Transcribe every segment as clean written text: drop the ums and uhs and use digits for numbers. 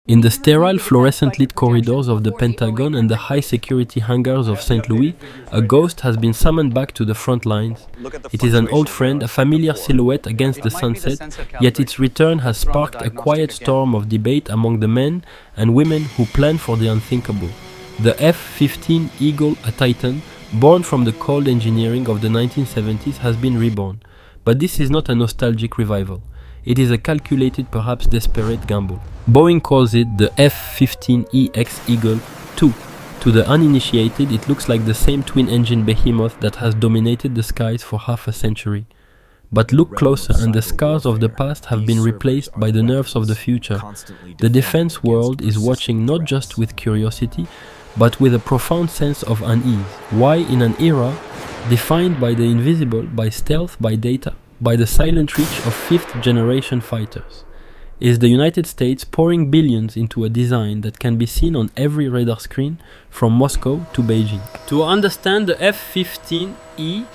In the sterile fluorescent-lit corridors of the Pentagon and the high-security hangars of St. Louis, a ghost has been summoned back to the front lines. It is an old friend, a familiar silhouette against the sunset, yet its return has sparked a quiet storm of debate among the men and women who plan for the unthinkable. The F-15 Eagle, a Titan, born from the cold engineering of the 1970s, has been reborn. But this is not a nostalgic revival. It is a calculated, perhaps desperate gamble. Boeing calls it the F-15EX Eagle II. To the uninitiated, it looks like the same twin-engine behemoth that has dominated the skies for half a century. But look closer and the scars of the past have been replaced by the nerves of the future. The defense world is watching not just with curiosity, but with a profound sense of unease. Why, in an era defined by the invisible, by stealth, by data, by the silent reach of fifth-generation fighters, is the United States pouring billions into a design that can be seen on every radar screen from Moscow to Beijing? To understand the F-15EX,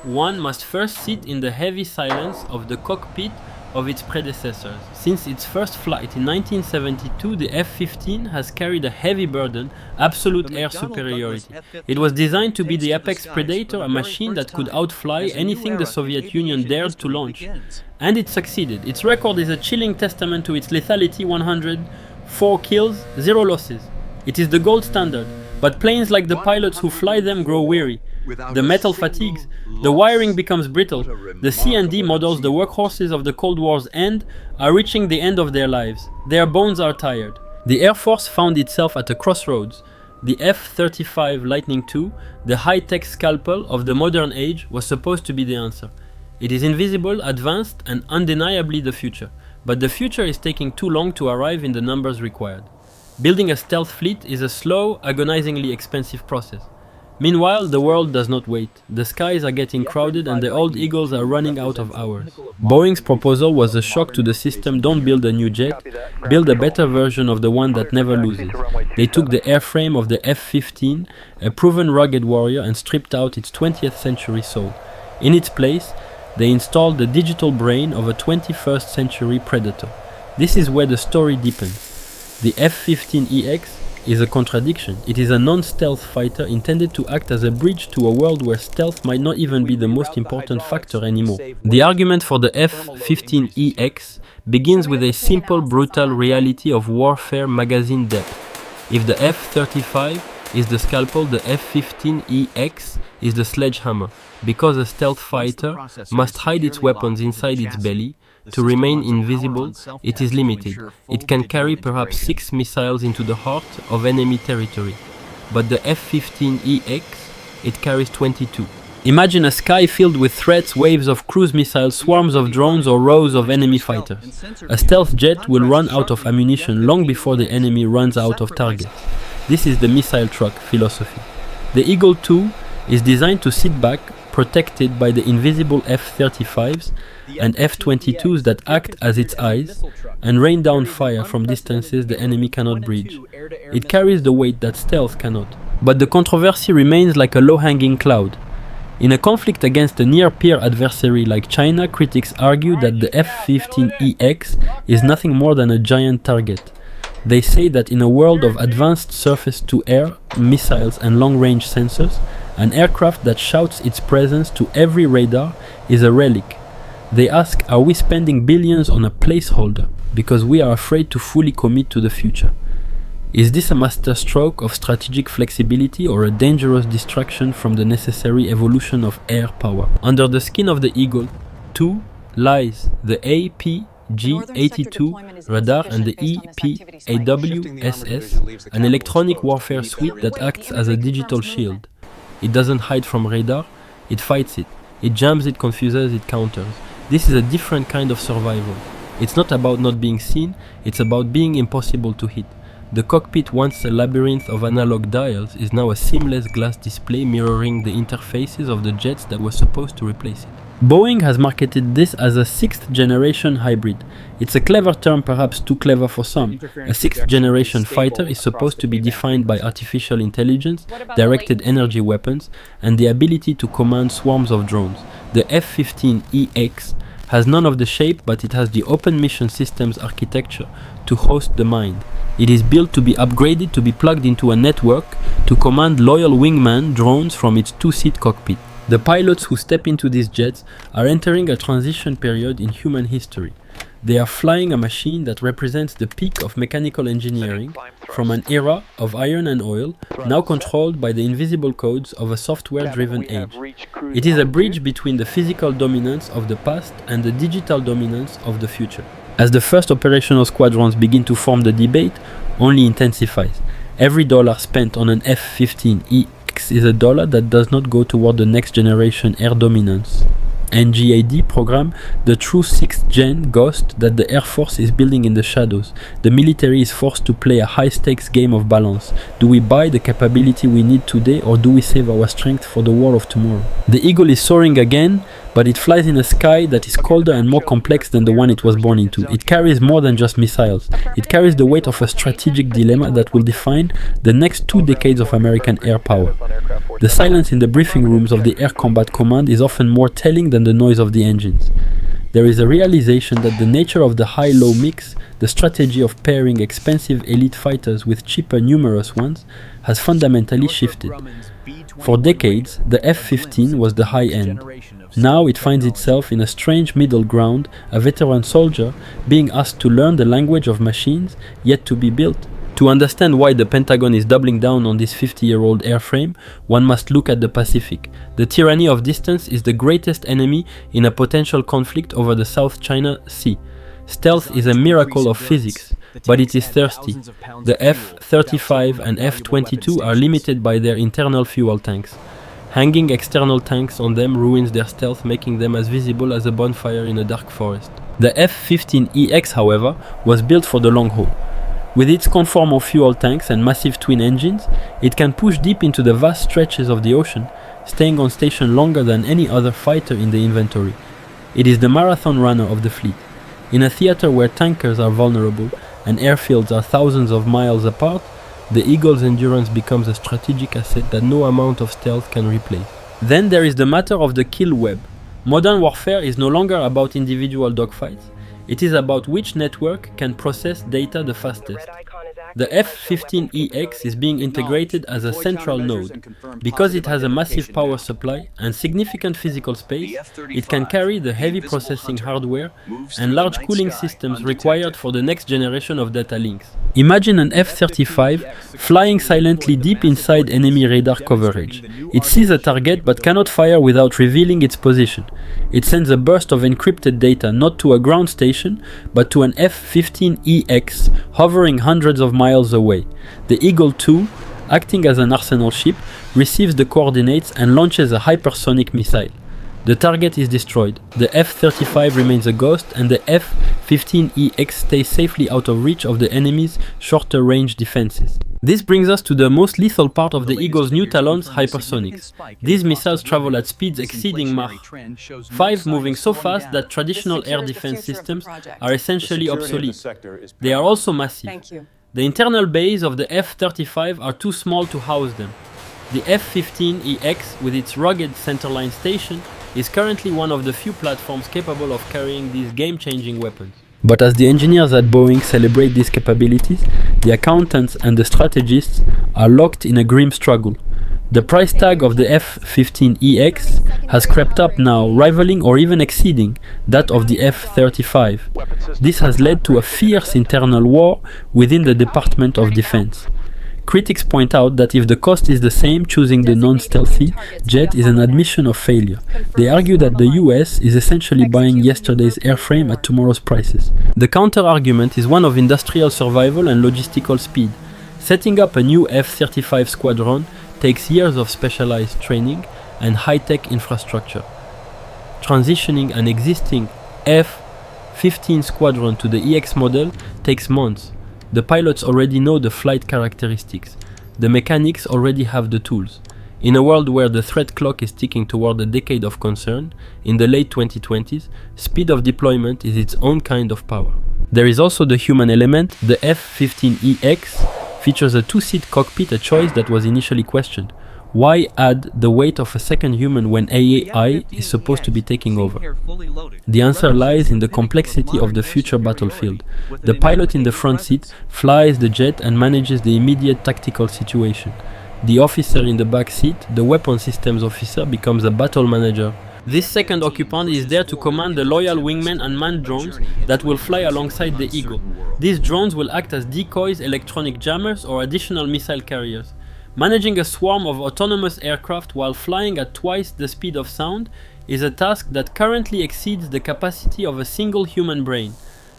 one must first sit in the heavy silence of the cockpit of its predecessors. Since its first flight in 1972, the F-15 has carried a heavy burden, absolute air superiority. It was designed to be the apex predator, a machine that could outfly anything the Soviet Union dared to launch. And it succeeded. Its record is a chilling testament to its lethality: 104 kills, 0 losses. It is the gold standard, but planes like the pilots who fly them grow weary. The metal fatigues, the wiring becomes brittle. The C&D models, the workhorses of the Cold War's end, are reaching the end of their lives. Their bones are tired. The Air Force found itself at a crossroads. The F-35 Lightning II, the high-tech scalpel of the modern age, was supposed to be the answer. It is invisible, advanced, and undeniably the future. But the future is taking too long to arrive in the numbers required. Building a stealth fleet is a slow, agonizingly expensive process. Meanwhile, the world does not wait. The skies are getting crowded and the old Eagles are running out of hours. Boeing's proposal was a shock to the system. Don't build a new jet, build a better version of the one that never loses. They took the airframe of the F-15, a proven rugged warrior, and stripped out its 20th century soul. In its place, they installed the digital brain of a 21st century predator. This is where the story deepens. The F-15EX is a contradiction. It is a non-stealth fighter intended to act as a bridge to a world where stealth might not even be the most important factor anymore. The argument for the F-15EX begins with a simple, brutal reality of warfare magazine depth. If the F-35 is the scalpel, the F-15EX is the sledgehammer, because a stealth fighter must hide its weapons inside its belly. To remain invisible, it is limited. It can carry perhaps 6 missiles into the heart of enemy territory. But the F-15EX, it carries 22. Imagine a sky filled with threats, waves of cruise missiles, swarms of drones, or rows of enemy fighters. A stealth jet will run out of ammunition long before the enemy runs out of targets. This is the missile truck philosophy. The Eagle II is designed to sit back, protected by the invisible F-35s and F-22s that act as its eyes and rain down fire from distances the enemy cannot bridge. It carries the weight that stealth cannot. But the controversy remains like a low-hanging cloud. In a conflict against a near-peer adversary like China, critics argue that the F-15EX is nothing more than a giant target. They say that in a world of advanced surface-to-air missiles and long-range sensors, an aircraft that shouts its presence to every radar is a relic. They ask, are we spending billions on a placeholder because we are afraid to fully commit to the future? Is this a masterstroke of strategic flexibility or a dangerous distraction from the necessary evolution of air power? Under the skin of the Eagle II lies the APG-82 radar and the EPAWSS, an electronic warfare suite that acts as a digital shield. It doesn't hide from radar, it fights it. It jams it, confuses it, counters. This is a different kind of survival. It's not about not being seen, it's about being impossible to hit. The cockpit, once a labyrinth of analog dials, is now a seamless glass display mirroring the interfaces of the jets that were supposed to replace it. Boeing has marketed this as a 6th-generation hybrid. It's a clever term, perhaps too clever for some. A 6th-generation fighter is supposed to be defined by artificial intelligence, directed energy weapons, and the ability to command swarms of drones. The F-15EX has none of the shape, but it has the Open Mission Systems architecture to host the mind. It is built to be upgraded to be plugged into a network to command loyal wingman drones from its two-seat cockpit. The pilots who step into these jets are entering a transition period in human history. They are flying a machine that represents the peak of mechanical engineering from an era of iron and oil, now controlled by the invisible codes of a software-driven age. It is a bridge between the physical dominance of the past and the digital dominance of the future. As the first operational squadrons begin to form, the debate only intensifies. Every dollar spent on an F-15EX is a dollar that does not go toward the next generation air dominance NGAD program, the true 6th gen Ghost that the Air Force is building in the shadows. The military is forced to play a high-stakes game of balance. Do we buy the capability we need today, or do we save our strength for the war of tomorrow? The Eagle is soaring again, but it flies in a sky that is colder and more complex than the one it was born into. It carries more than just missiles. It carries the weight of a strategic dilemma that will define the next 2 decades of American air power. The silence in the briefing rooms of the Air Combat Command is often more telling than the noise of the engines. There is a realization that the nature of the high-low mix, the strategy of pairing expensive elite fighters with cheaper numerous ones, has fundamentally shifted. For decades, the F-15 was the high end. Now it finds itself in a strange middle ground, a veteran soldier being asked to learn the language of machines yet to be built. To understand why the Pentagon is doubling down on this 50-year-old airframe, one must look at the Pacific. The tyranny of distance is the greatest enemy in a potential conflict over the South China Sea. Stealth is a miracle of physics, but it is thirsty. The F-35 and F-22 are limited by their internal fuel tanks. Hanging external tanks on them ruins their stealth, making them as visible as a bonfire in a dark forest. The F-15EX, however, was built for the long haul. With its conformal fuel tanks and massive twin engines, it can push deep into the vast stretches of the ocean, staying on station longer than any other fighter in the inventory. It is the marathon runner of the fleet. In a theater where tankers are vulnerable and airfields are thousands of miles apart, the Eagle's endurance becomes a strategic asset that no amount of stealth can replace. Then there is the matter of the kill web. Modern warfare is no longer about individual dogfights. It is about which network can process data the fastest. The F-15EX is being integrated as a central node. Because it has a massive power supply and significant physical space, it can carry the heavy processing hardware and large cooling systems required for the next generation of data links. Imagine an F-35 flying silently deep inside enemy radar coverage. It sees a target but cannot fire without revealing its position. It sends a burst of encrypted data not to a ground station, but to an F-15EX hovering hundreds of miles away. The Eagle II, acting as an arsenal ship, receives the coordinates and launches a hypersonic missile. The target is destroyed. The F-35 remains a ghost, and the F-15EX stays safely out of reach of the enemy's shorter range defenses. This brings us to the most lethal part of the Eagle's new Talons, hypersonics. These missiles travel at speeds exceeding Mach 5, moving so fast that traditional air defense systems are essentially obsolete. They are also massive. The internal bays of the F-35 are too small to house them. The F-15EX, with its rugged centerline station, is currently one of the few platforms capable of carrying these game-changing weapons. But as the engineers at Boeing celebrate these capabilities, the accountants and the strategists are locked in a grim struggle. The price tag of the F-15EX has crept up now, rivaling or even exceeding that of the F-35. This has led to a fierce internal war within the Department of Defense. Critics point out that if the cost is the same, choosing the non-stealthy jet is an admission of failure. They argue that the US is essentially buying yesterday's airframe at tomorrow's prices. The counter-argument is one of industrial survival and logistical speed. Setting up a new F-35 squadron takes years of specialized training and high-tech infrastructure. Transitioning an existing F-15 squadron to the EX model takes months. The pilots already know the flight characteristics. The mechanics already have the tools. In a world where the threat clock is ticking toward a decade of concern, in the late 2020s, speed of deployment is its own kind of power. There is also the human element. The F-15EX features a two-seat cockpit, a choice that was initially questioned. Why add the weight of a second human when AI is supposed to be taking over? The answer lies in the complexity of the future battlefield. The pilot in the front seat flies the jet and manages the immediate tactical situation. The officer in the back seat, the weapon systems officer, becomes a battle manager. This second occupant is there to command the loyal wingmen and manned drones that will fly alongside the Eagle. These drones will act as decoys, electronic jammers, or additional missile carriers. Managing a swarm of autonomous aircraft while flying at twice the speed of sound is a task that currently exceeds the capacity of a single human brain.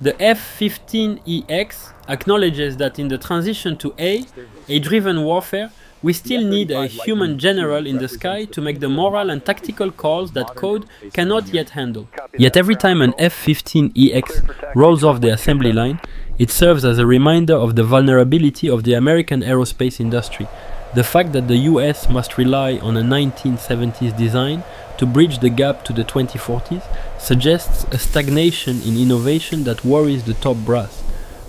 The F-15EX acknowledges that in the transition to AI-driven warfare, we still need a human general in the sky to make the moral and tactical calls that code cannot yet handle. Yet every time an F-15EX rolls off the assembly line, it serves as a reminder of the vulnerability of the American aerospace industry. The fact that the US must rely on a 1970s design to bridge the gap to the 2040s suggests a stagnation in innovation that worries the top brass.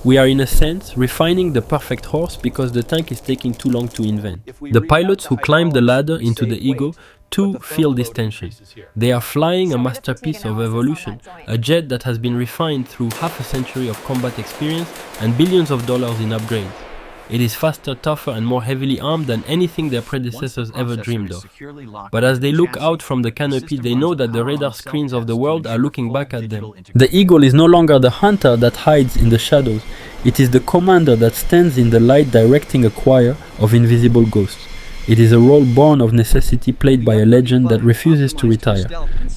We are, in a sense, refining the perfect horse because the tank is taking too long to invent. The pilots who climb the ladder into the Eagle II feel this tension. They are flying a masterpiece of evolution, a jet that has been refined through half a century of combat experience and billions of dollars in upgrades. It is faster, tougher, and more heavily armed than anything their predecessors ever dreamed of. But as they look out from the canopy, they know that the radar screens of the world are looking back at them. The Eagle is no longer the hunter that hides in the shadows. It is the commander that stands in the light directing a choir of invisible ghosts. It is a role born of necessity, played by a legend that refuses to retire.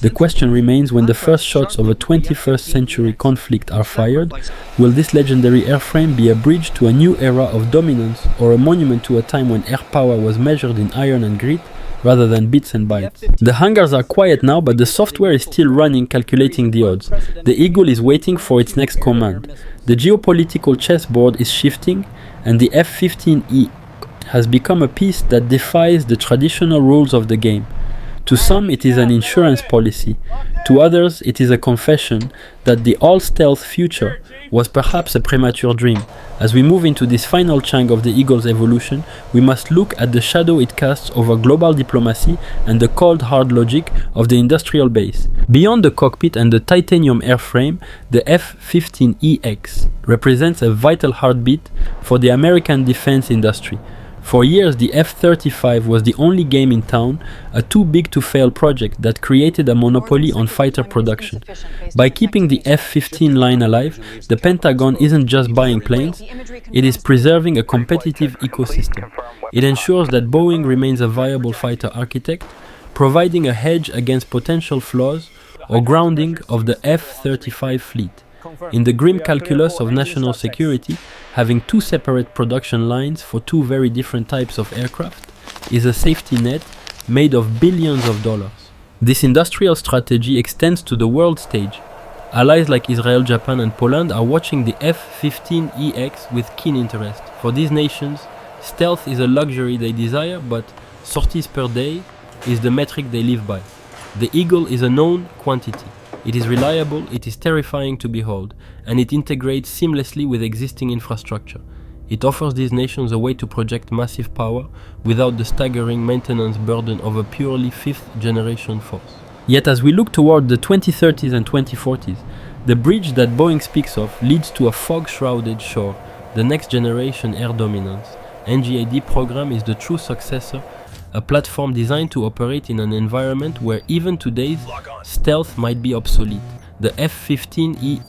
The question remains, when the first shots of a 21st century conflict are fired, will this legendary airframe be a bridge to a new era of dominance or a monument to a time when air power was measured in iron and grit rather than bits and bytes? The hangars are quiet now, but the software is still running, calculating the odds. The Eagle is waiting for its next command. The geopolitical chessboard is shifting, and the F-15E has become a piece that defies the traditional rules of the game. To some, it is an insurance policy. To others, it is a confession that the all-stealth future was perhaps a premature dream. As we move into this final chunk of the Eagle's evolution, we must look at the shadow it casts over global diplomacy and the cold hard logic of the industrial base. Beyond the cockpit and the titanium airframe, the F-15EX represents a vital heartbeat for the American defense industry. For years, the F-35 was the only game in town, a too-big-to-fail project that created a monopoly on fighter production. By keeping the F-15 line alive, the Pentagon isn't just buying planes, it is preserving a competitive ecosystem. It ensures that Boeing remains a viable fighter architect, providing a hedge against potential flaws or grounding of the F-35 fleet. In the grim calculus of national security, having two separate production lines for two very different types of aircraft is a safety net made of billions of dollars. This industrial strategy extends to the world stage. Allies like Israel, Japan, and Poland are watching the F-15EX with keen interest. For these nations, stealth is a luxury they desire, but sorties per day is the metric they live by. The Eagle is a known quantity. It is reliable, it is terrifying to behold, and it integrates seamlessly with existing infrastructure. It offers these nations a way to project massive power without the staggering maintenance burden of a purely fifth-generation force. Yet as we look toward the 2030s and 2040s, the bridge that Boeing speaks of leads to a fog-shrouded shore. The next-generation air dominance NGAD program is the true successor, a platform designed to operate in an environment where even today's stealth might be obsolete. The F-15E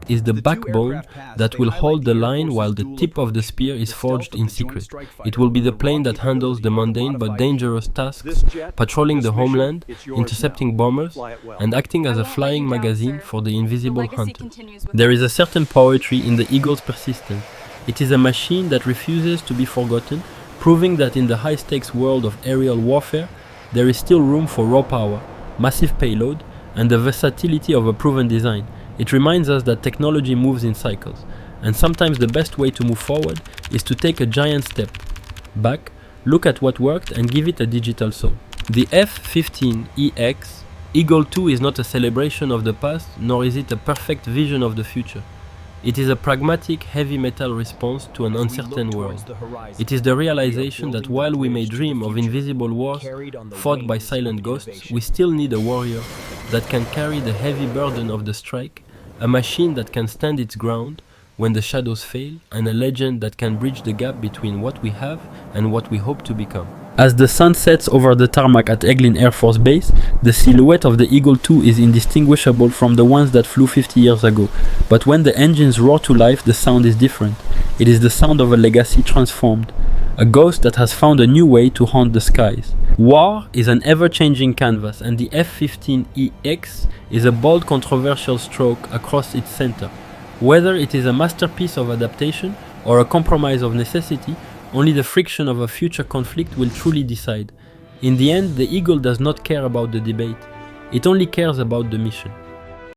is the backbone that will hold the line while the tip of the spear is forged in secret. It will be the plane that handles the mundane but dangerous tasks, patrolling the homeland, intercepting bombers, and acting as a flying magazine for the invisible hunter. There is a certain poetry in the Eagle's persistence. It is a machine that refuses to be forgotten, proving that in the high-stakes world of aerial warfare, there is still room for raw power, massive payload, and the versatility of a proven design. It reminds us that technology moves in cycles, and sometimes the best way to move forward is to take a giant step back, look at what worked, and give it a digital soul. The F-15EX Eagle II is not a celebration of the past, nor is it a perfect vision of the future. It is a pragmatic, heavy metal response to an uncertain world. It is the realization that while we may dream of invisible wars fought by silent ghosts, we still need a warrior that can carry the heavy burden of the strike, a machine that can stand its ground when the shadows fail, and a legend that can bridge the gap between what we have and what we hope to become. As the sun sets over the tarmac at Eglin Air Force Base, the silhouette of the Eagle II is indistinguishable from the ones that flew 50 years ago. But when the engines roar to life, the sound is different. It is the sound of a legacy transformed, a ghost that has found a new way to haunt the skies. War is an ever-changing canvas, and the F-15EX is a bold, controversial stroke across its center. Whether it is a masterpiece of adaptation or a compromise of necessity, only the friction of a future conflict will truly decide. In the end, the Eagle does not care about the debate. It only cares about the mission.